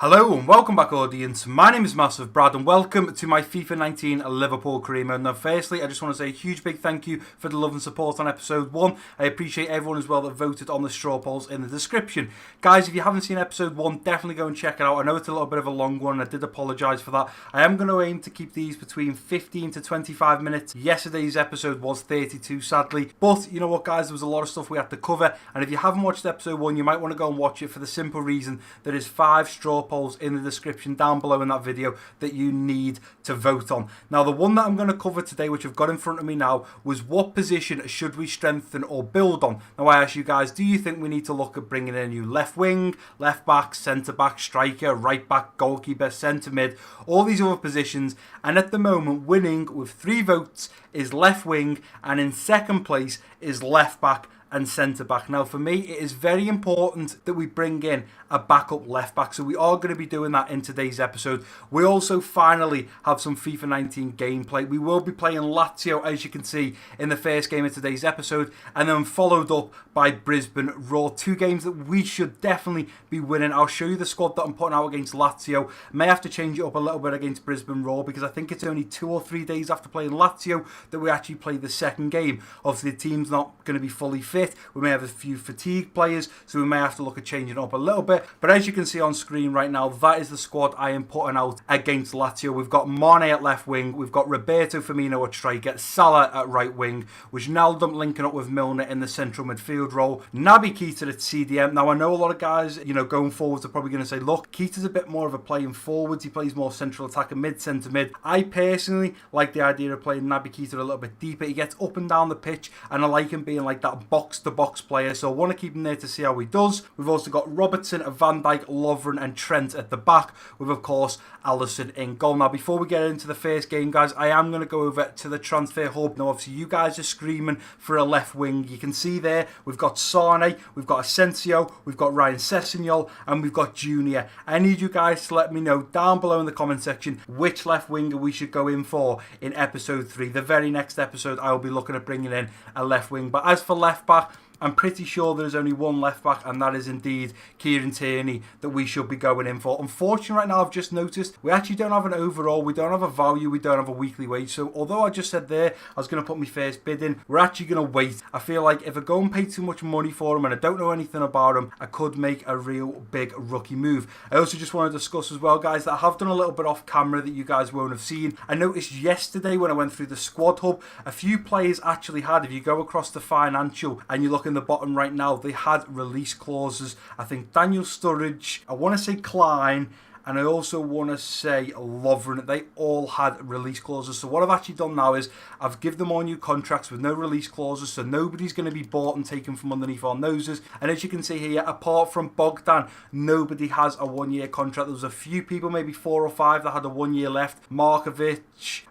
Hello and welcome back, audience. My name is MassiveBrad and welcome to my FIFA 19 Liverpool career mode. Now firstly, I just want to say a huge big thank you for the love and support on episode 1. I appreciate everyone as well that voted on the straw polls in the description. Guys, if you haven't seen episode 1, definitely go and check it out. I know it's a little bit of a long one and I did apologise for that. I am going to aim to keep these between 15 to 25 minutes. Yesterday's episode was 32 sadly. But you know what, guys, there was a lot of stuff we had to cover. And if you haven't watched episode 1, you might want to go and watch it for the simple reason there is 5 straw polls in the description down below in that video that you need to vote on. Now the one that I'm going to cover today, which I've got in front of me now, was what position should we strengthen or build on. Now I ask you guys, do you think we need to look at bringing in a new left wing, left back, centre back, striker, right back, goalkeeper, centre mid, all these other positions? And at the moment, winning with 3 votes is left wing, and in second place is left back and centre back. Now for me, it is very important that we bring in a backup left back, so we are going to be doing that in today's episode. We also finally have some FIFA 19 gameplay. We will be playing Lazio, as you can see in the first game of today's episode, and then followed up by Brisbane Raw. 2 games that we should definitely be winning. I'll show you the squad that I'm putting out against Lazio. May have to change it up a little bit against Brisbane Raw because I think it's only 2 or 3 days after playing Lazio that we actually play the second game. Obviously the team's not going to be fully fit. We may have a few fatigue players, so we may have to look at changing it up a little bit. But as you can see on screen right now, that is the squad I am putting out against Lazio. We've got Mane at left wing, we've got Roberto Firmino at striker, Salah at right wing, Wijnaldum linking up with Milner in the central midfield role, Naby Keita at CDM. Now I know a lot of guys, going forwards are probably going to say, look, Keita's a bit more of a playing forwards, he plays more central attacker, mid, centre mid. I personally like the idea of playing Naby Keita a little bit deeper. He gets up and down the pitch, and I like him being like that box-to-box player, so I want to keep him there to see how he does. We've also got Robertson, Van Dijk, Lovren and Trent at the back, with of course Alisson in goal. Now before we get into the first game, guys, I am going to go over to the transfer hub. Now obviously you guys are screaming for a left wing. You can see there we've got Sane, we've got Asensio, we've got Ryan Sessegnon, and we've got Junior. I need you guys to let me know down below in the comment section which left winger we should go in for in episode 3. The very next episode I will be looking at bringing in a left wing. But as for left back, I'm pretty sure there's only one left back, and that is indeed Kieran Tierney that we should be going in for. Unfortunately, right now I've just noticed we actually don't have an overall, we don't have a value, we don't have a weekly wage. So although I just said there I was going to put my first bid in, we're actually going to wait. I feel like if I go and pay too much money for him and I don't know anything about him, I could make a real big rookie move. I also just want to discuss as well, guys, that I have done a little bit off camera that you guys won't have seen. I noticed yesterday when I went through the squad hub, a few players actually had, if you go across the financial and you look in the bottom right now, they had release clauses. I think Daniel Sturridge, I want to say Klein, and I also want to say Lovren, they all had release clauses. So what I've actually done now is I've given them all new contracts with no release clauses, so nobody's going to be bought and taken from underneath our noses. And as you can see here, apart from Bogdan, nobody has a 1-year contract. There was a few people, maybe 4 or 5, that had a 1 year left. Markovic,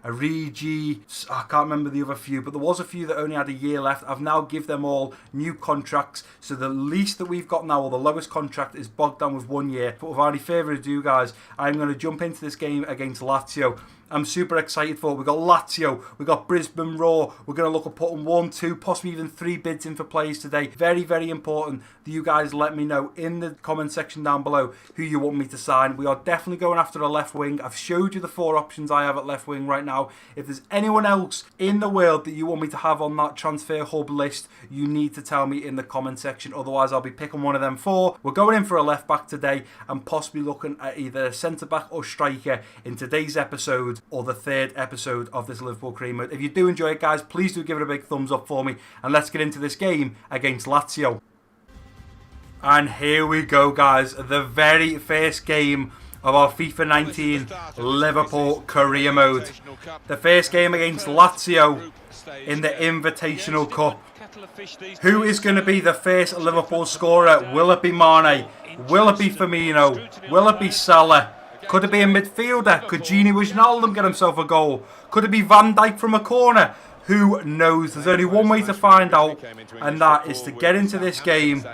Origi, I can't remember the other few, but there was a few that only had a year left. I've now given them all new contracts. So the least that we've got now, or the lowest contract, is Bogdan with 1 year. But without any further ado, guys, I'm going to jump into this game against Lazio. I'm super excited for it. We've got Lazio, we've got Brisbane Raw. We're going to look at putting 1, 2, possibly even 3 bids in for players today. Very, very important that you guys let me know in the comment section down below who you want me to sign. We are definitely going after a left wing. I've showed you the 4 options I have at left wing right now. If there's anyone else in the world that you want me to have on that transfer hub list, you need to tell me in the comment section. Otherwise, I'll be picking one of them 4. We're going in for a left back today and possibly looking at either a centre back or striker in today's episode, or the 3rd episode of this Liverpool career mode. If you do enjoy it, guys, please do give it a big thumbs up for me, and let's get into this game against Lazio. And here we go, guys, the very first game of our FIFA 19 Liverpool career mode. The first game against Lazio in the Invitational Cup. Who is going to be the first Liverpool scorer? Will it be Mane? Will it be Firmino? Will it be Salah? Could it be a midfielder? Could Gini Wijnaldum get himself a goal? Could it be Van Dijk from a corner? Who knows? There's only one way to find out, and that is to get into this game,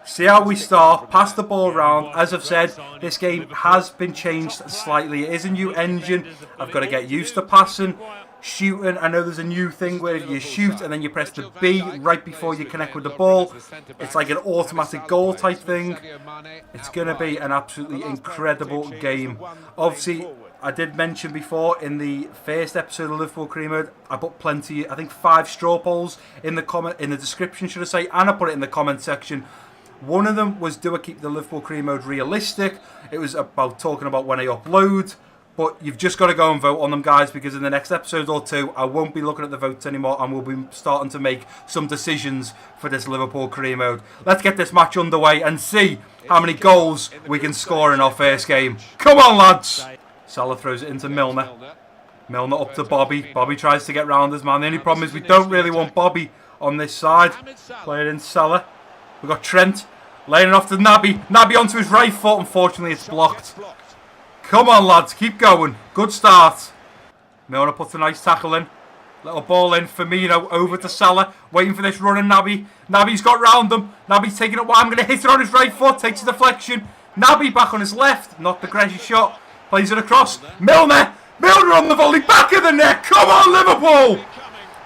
see how we start, pass the ball around. As I've said, this game has been changed slightly. It is a new engine. I've got to get used to passing. shooting. I know there's a new thing where you shoot and then you press the B right before you connect with the ball. It's like an automatic goal type thing. It's going to be an absolutely incredible game. Obviously, I did mention before in the first episode of Liverpool Career Mode, I put plenty, I think 5 straw polls in the description, should I say, and I put it in the comment section. One of them was, do I keep the Liverpool Career Mode realistic? It was about talking about when I upload. But you've just got to go and vote on them, guys, because in the next episode or two, I won't be looking at the votes anymore, and we'll be starting to make some decisions for this Liverpool Career Mode. Let's get this match underway and see how many goals we can score in our first game. Come on, lads! Salah throws it into Milner. Milner up to Bobby. Bobby tries to get round his man. The only problem is we don't really want Bobby on this side. Play it in Salah. We've got Trent laying it off to Naby. Naby onto his right foot. Unfortunately, it's blocked. Come on, lads. Keep going. Good start. Milner puts a nice tackle in. Little ball in. Firmino over to Salah. Waiting for this run in Naby. Naby's got round them. Naby's taking it. I'm going to hit it on his right foot. Takes a deflection. Naby back on his left. Not the Gregi shot. Plays it across. Milner. Milner on the volley. Back of the net. Come on, Liverpool.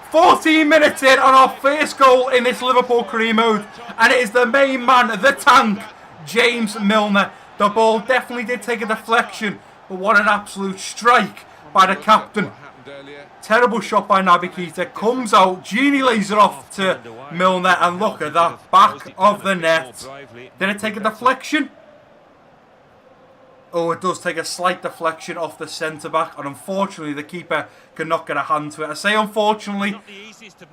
14 minutes in on our first goal in this Liverpool Career Mode. And it is the main man, the tank, James Milner. The ball definitely did take a deflection, but what an absolute strike by the captain. Terrible shot by Naby Keita. Comes out, Gini lays it off to Milner, and look at that, back of the net. Did it take a deflection? Oh, it does take a slight deflection off the centre-back, and unfortunately the keeper cannot get a hand to it. I say unfortunately,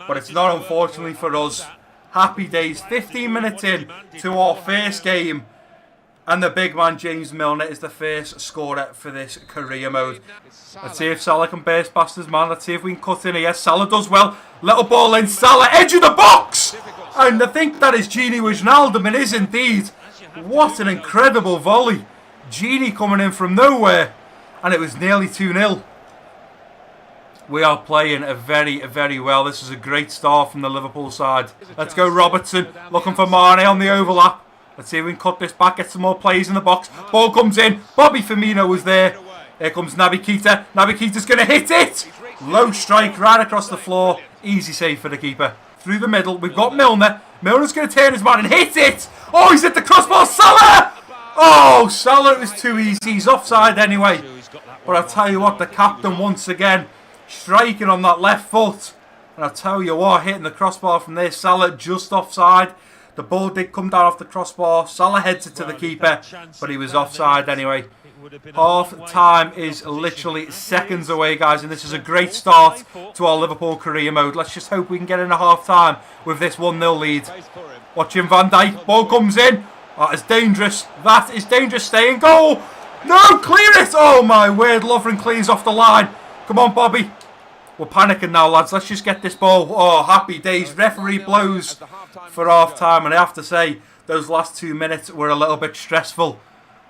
but it's not unfortunately for us. Happy days, 15 minutes in to our first game. And the big man, James Milner, is the first scorer for this career mode. Let's see if Salah can burst past his man. Let's see if we can cut in here. Salah does well. Little ball in. Salah, edge of the box! And I think that is Gini Wijnaldum. It is indeed. What an incredible volley. Gini coming in from nowhere. And it was nearly 2-0. We are playing very, very well. This is a great start from the Liverpool side. Let's go Robertson. Looking for Mane on the overlap. Let's see if we can cut this back, get some more plays in the box. Ball comes in. Bobby Firmino was there. Here comes Naby Keita. Naby Keita's going to hit it. Low strike right across the floor. Easy save for the keeper. Through the middle, we've got Milner. Milner's going to turn his man and hit it. Oh, he's hit the crossbar. Salah! Oh, Salah, it was too easy. He's offside anyway. But I'll tell you what, the captain once again striking on that left foot. And I'll tell you what, hitting the crossbar from there. Salah just offside. The ball did come down off the crossbar. Salah heads it to the keeper, but he was offside anyway. Half time is literally seconds away, guys, and this is a great start to our Liverpool career mode. Let's just hope we can get in a half time with this 1-0 lead. Watching Van Dijk. Ball comes in. That is dangerous. That is dangerous. Stay in goal. No, clear it. Oh, my word. Lovren clears off the line. Come on, Bobby. We're panicking now, lads. Let's just get this ball. Oh, happy days. Referee blows for half-time. And I have to say, those last 2 minutes were a little bit stressful.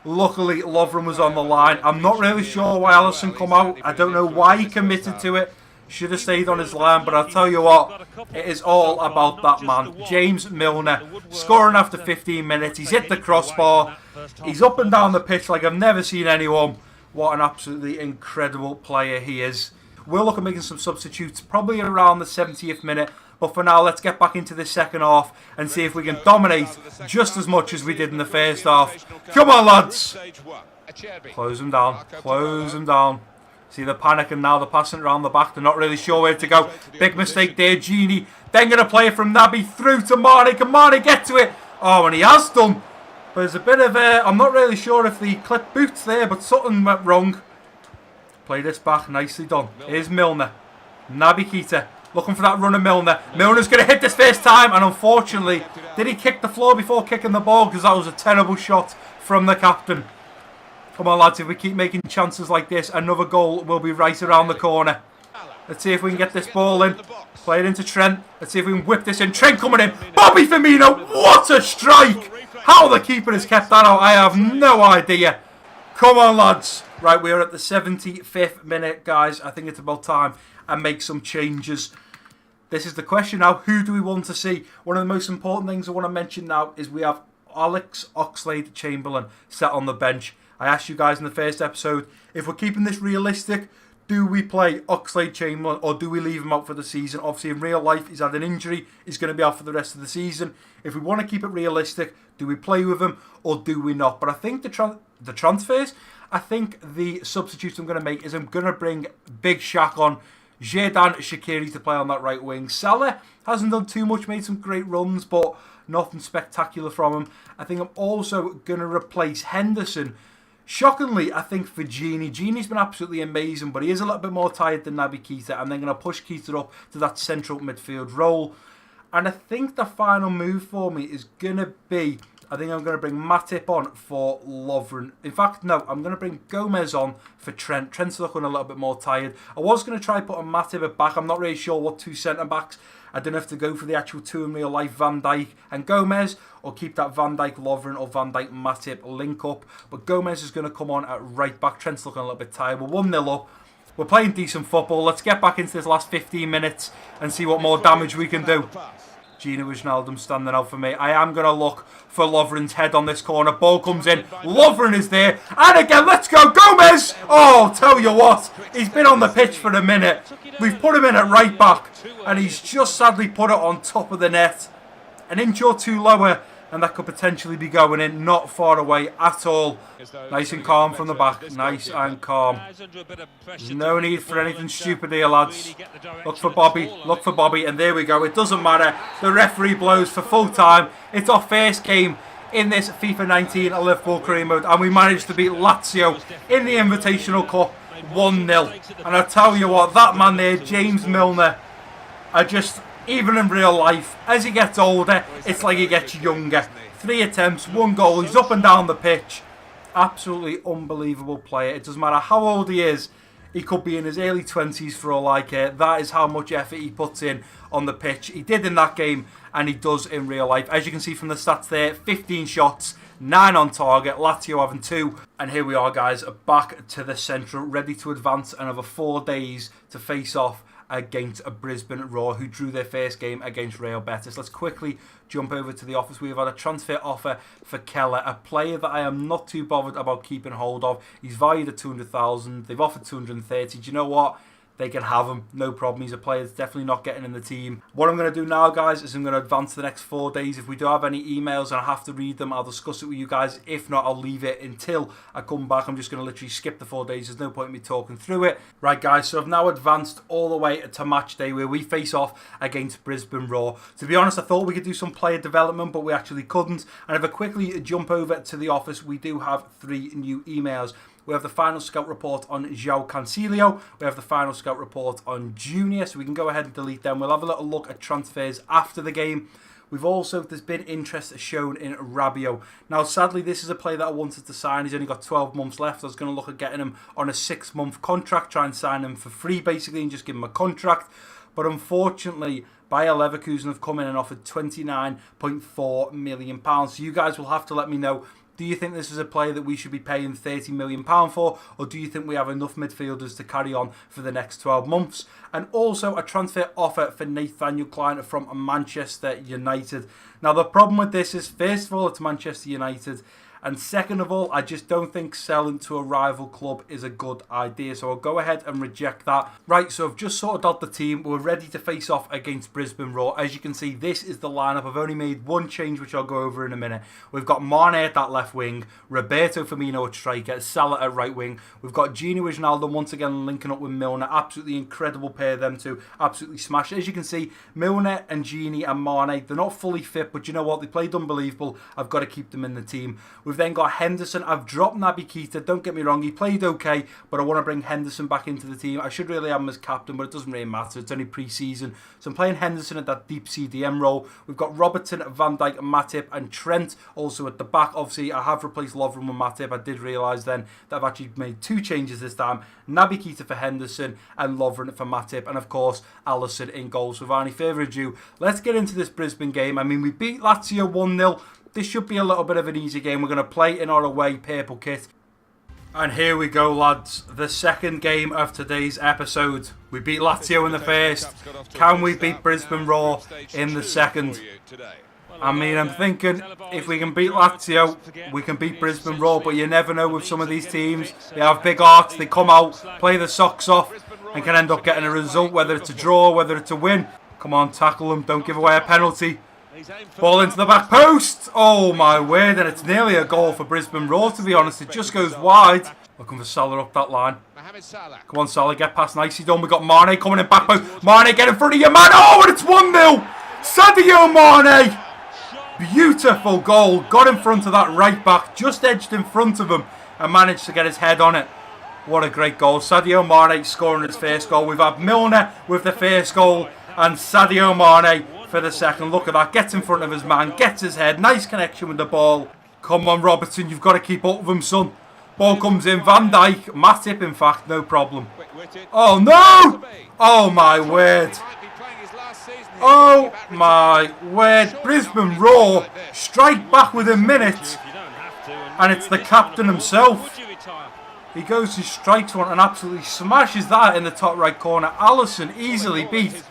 Luckily, Lovren was on the line. I'm not really sure why Alisson come out. I don't know why he committed to it. Should have stayed on his line. But I'll tell you what, it is all about that man. James Milner, scoring after 15 minutes. He's hit the crossbar. He's up and down the pitch like I've never seen anyone. What an absolutely incredible player he is. We'll look at making some substitutes probably around the 70th minute. But for now, let's get back into this second half and see if we can dominate just as much as we did in the first half. Come on, lads. Close them down. Close them down. See, they're panicking now. They're passing around the back. They're not really sure where to go. Big mistake there, Gini. Then going to play it from Naby through to Mane. Can Mane get to it? Oh, and he has done. But there's a bit of I'm not really sure if the clip boots there, but something went wrong. Play this back. Nicely done. Here's Milner. Naby Keita. Looking for that run of Milner. Milner's going to hit this first time. And unfortunately, did he kick the floor before kicking the ball? Because that was a terrible shot from the captain. Come on, lads. If we keep making chances like this, another goal will be right around the corner. Let's see if we can get this ball in. Play it into Trent. Let's see if we can whip this in. Trent coming in. Bobby Firmino. What a strike. How the keeper has kept that out, I have no idea. Come on, lads. Right, we are at the 75th minute, guys. I think it's about time I make some changes. This is the question now. Who do we want to see? One of the most important things I want to mention now is we have Alex Oxlade-Chamberlain set on the bench. I asked you guys in the first episode, if we're keeping this realistic, Do we play Oxlade-Chamberlain or do we leave him out for the season? Obviously, in real life, he's had an injury. He's going to be out for the rest of the season. If we want to keep it realistic, do we play with him or do we not? But I think the transfers, I think the substitutes I'm going to make is I'm going to bring Big Shaq on, Xherdan Shaqiri to play on that right wing. Salah hasn't done too much, made some great runs, but nothing spectacular from him. I think I'm also going to replace Henderson. Shockingly, I think for Gini. Gini's been absolutely amazing, but he is a little bit more tired than Naby Keita. And then going to push Keita up to that central midfield role. And I think the final move for me is going to be, I think I'm going to bring Matip on for Lovren. In fact, no, I'm going to bring Gomez on for Trent. Trent's looking a little bit more tired. I was going to try putting Matip at back. I'm not really sure what two centre-backs. I don't know if to go for the actual two in real life, Van Dijk and Gomez, or keep that Van Dijk Lovren or Van Dijk Matip link up. But Gomez is going to come on at right back. Trent's looking a little bit tired. We're 1-0 up. We're playing decent football. Let's get back into this last 15 minutes and see what more damage we can do. Gino Wijnaldum standing out for me. I am going to look for Lovren's head on this corner. Ball comes in. Lovren is there. And again, let's go. Gomez! Oh, tell you what. He's been on the pitch for a minute. We've put him in at right back. And he's just sadly put it on top of the net. An inch or two lower. And that could potentially be going in. Not far away at all. Nice and calm from the back. Nice and calm. There's no need for anything stupid here, lads. Look for Bobby. Look for Bobby. And there we go. It doesn't matter. The referee blows for full time. It's our first game in this FIFA 19 Liverpool career mode. And we managed to beat Lazio in the Invitational Cup 1-0. And I tell you what, that man there, James Milner, I just... Even in real life, as he gets older, it's like he gets younger. 3 attempts, 1 goal, he's up and down the pitch. Absolutely unbelievable player. It doesn't matter how old he is. He could be in his early 20s for all I care. That is how much effort he puts in on the pitch. He did in that game, and he does in real life. As you can see from the stats there, 15 shots, 9 on target, Lazio having 2. And here we are, guys, back to the Central, ready to advance another 4 days to face off against a Brisbane Roar, who drew their first game against Real Betis. Let's quickly jump over to the office. We've had a transfer offer for Keller, a player that I am not too bothered about keeping hold of. He's valued at 200,000. They've offered 230. Do you know what? They can have him, no problem. He's a player that's definitely not getting in the team. What I'm going to do now, guys, is I'm going to advance the next 4 days. If we do have any emails and I have to read them, I'll discuss it with you guys. If not, I'll leave it until I come back. I'm just going to literally skip the 4 days. There's no point in me talking through it. Right, guys, so I've now advanced all the way to match day where we face off against Brisbane Roar. To be honest, I thought we could do some player development, but we actually couldn't. And if I quickly jump over to the office, we do have 3 new emails. We have the final scout report on João Cancelo. We have the final scout report on Junior, so we can go ahead and delete them. We'll have a little look at transfers after the game. There's been interest shown in Rabiot. Now, sadly, this is a player that I wanted to sign. He's only got 12 months left. I was going to look at getting him on a 6-month contract, try and sign him for free, basically, and just give him a contract. But unfortunately, Bayer Leverkusen have come in and offered £29.4 million. So you guys will have to let me know. Do you think this is a player that we should be paying £30 million for? Or do you think we have enough midfielders to carry on for the next 12 months? And also a transfer offer for Nathaniel Klein from Manchester United. Now the problem with this is, first of all, it's Manchester United. And second of all, I just don't think selling to a rival club is a good idea. So I'll go ahead and reject that. Right, so I've just sorted out the team. We're ready to face off against Brisbane Roar. As you can see, this is the lineup. I've only made one change, which I'll go over in a minute. We've got Mane at that left wing, Roberto Firmino at striker, Salah at right wing. We've got Gino Wijnaldum once again linking up with Milner. Absolutely incredible pair, them two. Absolutely smashed. As you can see, Milner and Gini and Mane, they're not fully fit, but you know what? They played unbelievable. I've got to keep them in the team. We've then got Henderson. I've dropped Naby Keita. Don't get me wrong, he played okay, but I want to bring Henderson back into the team. I should really have him as captain, but it doesn't really matter. It's only pre-season. So I'm playing Henderson at that deep CDM role. We've got Robertson, Van Dijk, Matip, and Trent also at the back. Obviously, I have replaced Lovren with Matip. I did realise then that I've actually made 2 changes this time. Naby Keita for Henderson and Lovren for Matip. And of course, Alisson in goal. So without any further ado, let's get into this Brisbane game. I mean, we beat Lazio 1-0. This should be a little bit of an easy game. We're going to play in our away purple kit. And here we go, lads. The second game of today's episode. We beat Lazio in the first. Can we beat Brisbane Roar in the second? I mean, I'm thinking if we can beat Lazio, we can beat Brisbane Roar, but you never know with some of these teams. They have big hearts, they come out, play the socks off, and can end up getting a result, whether it's a draw, whether it's a win. Come on, tackle them, don't give away a penalty. Ball into the back post. Oh my word, and it's nearly a goal for Brisbane Roar, to be honest. It just goes wide. Looking for Salah up that line. Come on, Salah, get past. Nicely done. We've got Mane coming in back post. Mane, get in front of your man. Oh, and it's 1-0. Sadio Mane. Beautiful goal. Got in front of that right back. Just edged in front of him and managed to get his head on it. What a great goal. Sadio Mane scoring his first goal. We've had Milner with the first goal and Sadio Mane for the second. Look at that. Gets in front of his man. Gets his head. Nice connection with the ball. Come on, Robertson. You've got to keep up with him, son. Ball comes in. Van Dijk. Matip, in fact. No problem. Oh, no! Oh, my word. Oh, my word. Brisbane Roar strike back within minutes. And it's the captain himself. He goes and strikes one and absolutely smashes that in the top right corner. Allison easily beat.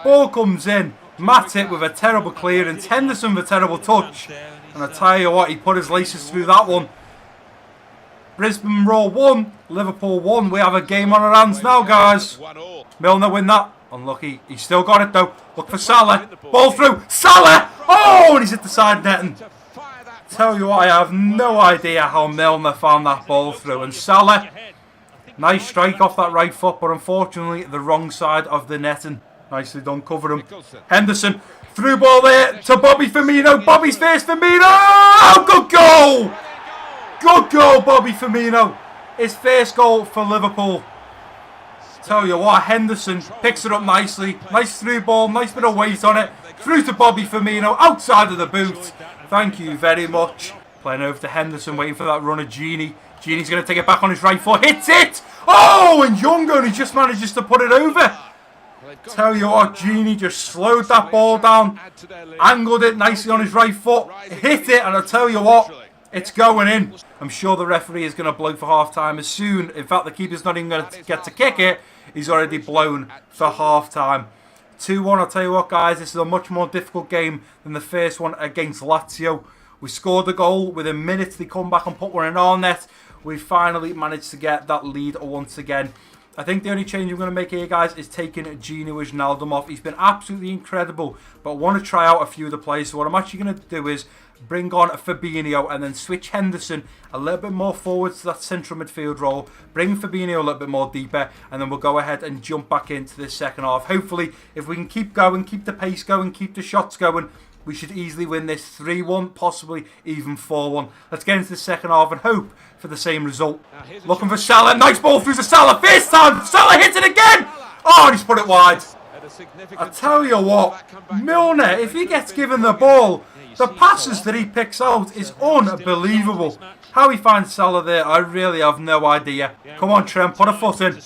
Ball comes in. Matip with a terrible clearance. Henderson with a terrible touch. And I tell you what, he put his laces through that one. Brisbane Roar 1, Liverpool 1. We have a game on our hands now, guys. Milner win that. Unlucky. He's still got it, though. Look for Salah. Ball through. Salah! Oh, and he's hit the side netting. Tell you what, I have no idea how Milner found that ball through. And Salah, nice strike off that right foot, but unfortunately the wrong side of the netting. Nicely done, cover him. Henderson, through ball there to Bobby Firmino. Bobby's first, Firmino. Oh, good goal! Good goal, Bobby Firmino. His first goal for Liverpool. Tell you what, Henderson picks it up nicely. Nice through ball, nice bit of weight on it. Through to Bobby Firmino, outside of the boot. Thank you very much. Playing over to Henderson, waiting for that run of Genie. Genie's going to take it back on his right foot. Hits it! Oh, and Young only just manages to put it over. Tell you what, Genie just slowed that ball down. Angled it nicely on his right foot. Hit it, and I tell you what, it's going in. I'm sure the referee is going to blow for half-time as soon. In fact, the keeper's not even going to get to kick it. He's already blown for half-time. 2-1, I'll tell you what, guys, this is a much more difficult game than the first one against Lazio. We scored the goal. Within minutes, they come back and put one in our net. We finally managed to get that lead once again. I think the only change I'm going to make here, guys, is taking Gini Wijnaldum off. He's been absolutely incredible, but I want to try out a few of the players. So what I'm actually going to do is bring on Fabinho and then switch Henderson a little bit more forwards to that central midfield role. Bring Fabinho a little bit more deeper, and then we'll go ahead and jump back into this second half. Hopefully, if we can keep going, keep the pace going, keep the shots going, we should easily win this 3-1, possibly even 4-1. Let's get into the second half and hope for the same result. Looking for Salah. Nice ball through to Salah. First time. Salah hits it again. Oh, and he's put it wide. I tell you what, Milner, if he gets given the ball, the passes that he picks out is unbelievable. How he finds Salah there, I really have no idea. Come on, Trent, put a foot in.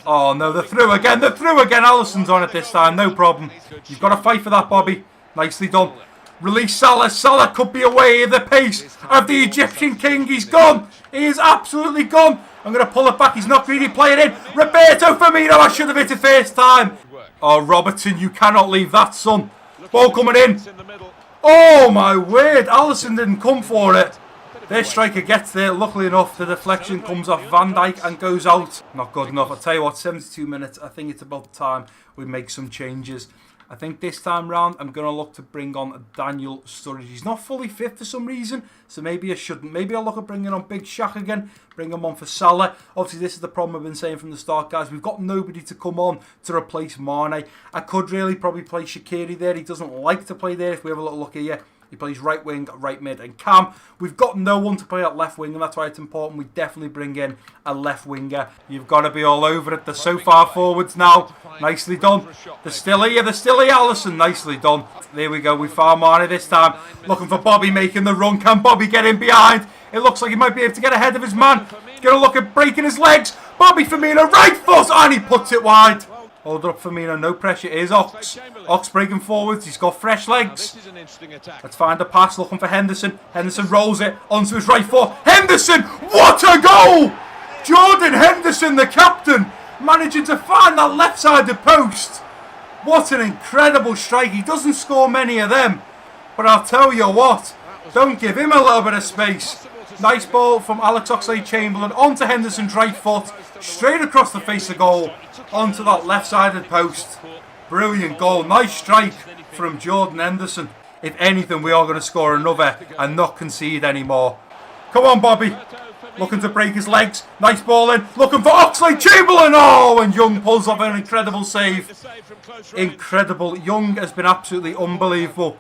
Oh, no, they're through again. They're through again. Allison's on it this time. No problem. You've got to fight for that, Bobby. Nicely done. Release Salah. Salah could be away in the pace of the Egyptian king. He's gone. He is absolutely gone. I'm going to pull it back. He's not really playing in. Roberto Firmino. I should have hit it first time. Oh, Robertson, you cannot leave that, son. Ball coming in. Oh, my word. Allison didn't come for it. Their striker gets there. Luckily enough, the deflection comes off Van Dijk and goes out. Not good enough. I'll tell you what, 72 minutes. I think it's about time we make some changes. I think this time round, I'm going to look to bring on Daniel Sturridge. He's not fully fit for some reason, so maybe I shouldn't. Maybe I'll look at bringing on Big Shaq again, bring him on for Salah. Obviously, this is the problem I've been saying from the start, guys. We've got nobody to come on to replace Mane. I could really probably play Shaqiri there. He doesn't like to play there. If we have a little look here, he plays right wing, right mid, and cam. We've got no one to play at left wing, and that's why it's important we definitely bring in a left winger. You've got to be all over it. They're so far forwards now. Nicely done. They're still here. They're still here, Allison. Nicely done. There we go. We found Mane this time. Looking for Bobby making the run. Can Bobby get in behind? It looks like he might be able to get ahead of his man. Going to look at breaking his legs. Bobby Firmino, right foot, and he puts it wide. Hold it up, Firmino, no pressure. Here's Ox. Ox breaking forwards. He's got fresh legs. Let's find a pass, looking for Henderson. Henderson rolls it onto his right foot. Henderson, what a goal! Jordan Henderson, the captain, managing to find that left-sided post. What an incredible strike. He doesn't score many of them. But I'll tell you what, don't give him a little bit of space. Nice ball from Alex Oxlade-Chamberlain onto Henderson's right foot, straight across the face of goal, onto that left-sided post. Brilliant goal, nice strike from Jordan Henderson. If anything, we are going to score another and not concede anymore. Come on, Bobby. Looking to break his legs. Nice ball in. Looking for Oxlade-Chamberlain. Oh, and Young pulls off an incredible save. Incredible. Young has been absolutely unbelievable.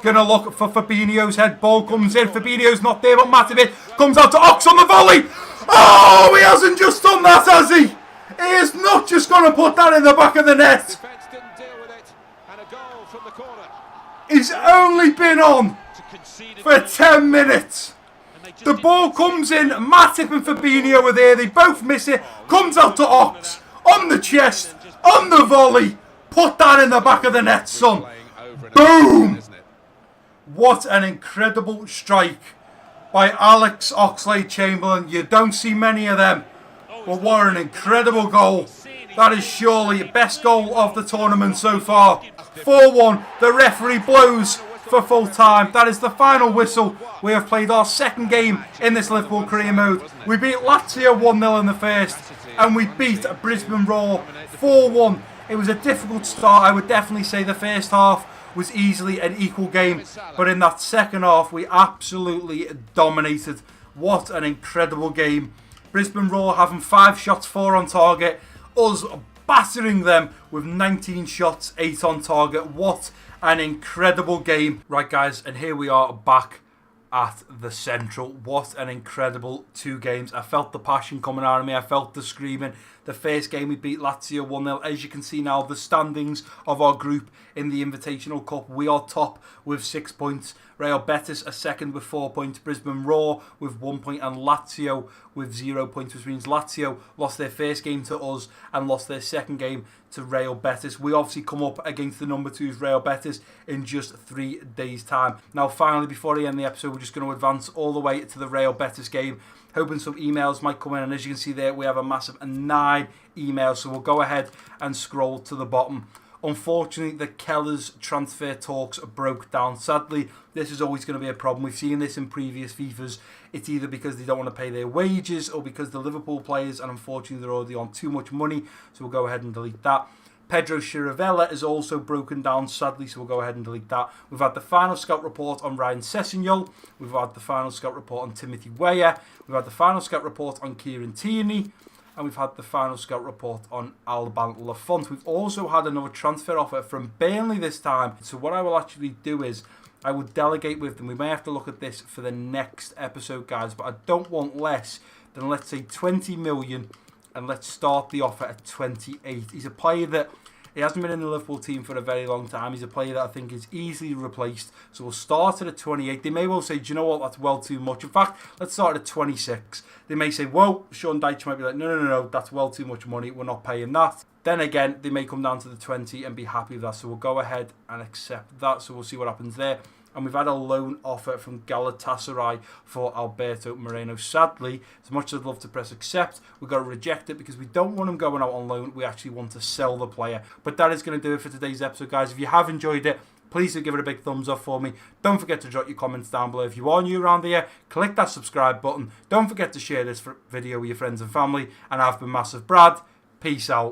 Gonna look for Fabinho's head. Ball comes in. Fabinho's not there, but MassiveBrad comes out to Ox on the volley. Oh, he hasn't just done that, has he? He is not just going to put that in the back of the net. He's only been on for 10 minutes. The ball comes in, Matip and Fabinho are there, they both miss it, comes out to Ox, on the chest, on the volley, put that in the back of the net, son. Boom! What an incredible strike by Alex Oxlade-Chamberlain. You don't see many of them, but what an incredible goal. That is surely the best goal of the tournament so far. 4-1, the referee blows for full time. That is the final whistle. We have played our second game in this Liverpool career mode. We beat Lazio 1-0 in the first, and we beat Brisbane Roar 4-1. It was a difficult start. I would definitely say the first half was easily an equal game, but in that second half we absolutely dominated. What an incredible game. Brisbane Roar having 5 shots, 4 on target. Us battering them with 19 shots, 8 on target. What an incredible game. Right, guys, and here we are back at the Central. What an incredible 2 games. I felt the passion coming out of me. I felt the screaming. The first game we beat Lazio 1-0. As you can see now, the standings of our group in the Invitational Cup. We are top with 6 points. Real Betis are second with 4 points. Brisbane Roar with 1 point. And Lazio with 0 points, which means Lazio lost their first game to us and lost their second game to Real Betis. We obviously come up against the number 2's Real Betis in just 3 days' time. Now, finally, before I end the episode, we're just going to advance all the way to the Real Betis game. Hoping some emails might come in, and as you can see there, we have a massive 9 emails, so we'll go ahead and scroll to the bottom. Unfortunately, the Kellers transfer talks broke down. Sadly, this is always going to be a problem. We've seen this in previous FIFAs. It's either because they don't want to pay their wages or because the Liverpool players, and unfortunately they're already on too much money, so we'll go ahead and delete that. Pedro Chiravella is also broken down, sadly, so we'll go ahead and delete that. We've had the final scout report on Ryan Sessegnon. We've had the final scout report on Timothy Weah. We've had the final scout report on Kieran Tierney. And we've had the final scout report on Alban Lafont. We've also had another transfer offer from Burnley this time. So what I will actually do is I will delegate with them. We may have to look at this for the next episode, guys, but I don't want less than, let's say, 20 million. And let's start the offer at 28. He's a player that he hasn't been in the Liverpool team for a very long time. He's a player that I think is easily replaced. So we'll start it at 28. They may well say, do you know what, that's well too much. In fact, let's start at 26. They may say, whoa, Sean Dyche might be like, no, that's well too much money. We're not paying that. Then again, they may come down to the 20 and be happy with that. So we'll go ahead and accept that. So we'll see what happens there. And we've had a loan offer from Galatasaray for Alberto Moreno. Sadly, as much as I'd love to press accept, we've got to reject it because we don't want him going out on loan. We actually want to sell the player. But that is going to do it for today's episode, guys. If you have enjoyed it, please do give it a big thumbs up for me. Don't forget to drop your comments down below. If you are new around here, click that subscribe button. Don't forget to share this video with your friends and family. And I've been MassiveBrad. Peace out.